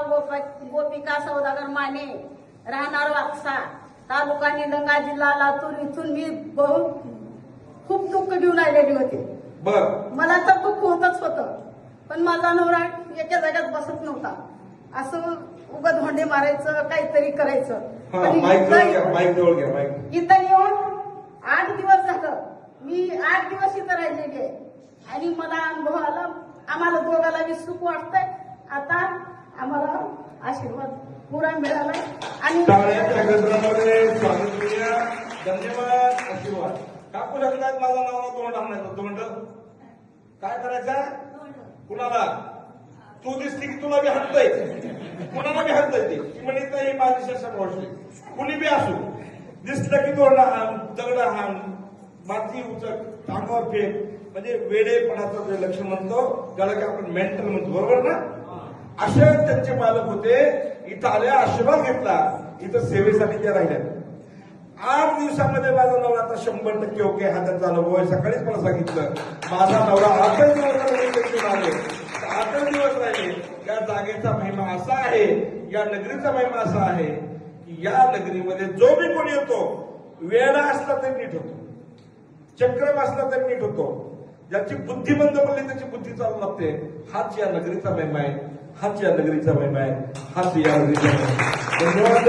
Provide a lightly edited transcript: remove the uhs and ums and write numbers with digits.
गोपिका सौदागर माने, राहणार वाकसा, तालुका निलंगा, जिल्हा लातूर. इथून मी खूप दुःख घेऊन आलेली होती. मला तर दुःख होतच होतं, पण माझा नवरा एका जागेत बसत नव्हता. असं उगत धोंडे मारायचं, काहीतरी करायचं. इथं येऊन 8 दिवस झालं. मी 8 दिवस इथं राहिलेली आहे आणि मला अनुभव आला. आम्हाला दोघाला बी सुख वाटतंय. आता आम्हाला आशीर्वाद पुरा मिळाला आणि धन्यवाद. आशीर्वाद काकू लग्नात माझा नवरा तोंड आणायचा. तोंड काय करायचा? कुणाला तू दिसली की तुला बी हटतय, कुणाला बी हटतय. ती म्हणत नाही माझी शशाभावशी, कुणी बी असू, दिसलं की तोंड हाण, दगड हाण, माती उचक, अंगावर फेक. म्हणजे वेडेपणाचं जे लक्ष म्हणतो त्याला की आपण मेंटल म्हणतो, बरोबर ना? असे त्यांचे पालक होते. इथं आल्या, आशीर्वाद घेतला, इथं सेवेसाठी त्या राहिल्या. 8 दिवसामध्ये माझा नवरा आता 100% ओके. हा त्यांचा अनुभव आहे. सकाळीच मला सांगितलं माझा नवरा 8 दिवस आले, 8 दिवस राहिले. या जागेचा महिमा असा आहे, या नगरीचा महिमा असा आहे की या नगरीमध्ये जो बी कोणी येतो, वेडा असला तरी नीट होतो, चक्रम असला तरी नीट होतो. ज्याची बुद्धी बंद पडली त्याची बुद्धी चालू लागते. हाच या नगरीचा महिमा आहे, हाच या नगरीचा महिमा आहे, हाच या नगरीचा महिमा आहे. धन्यवाद.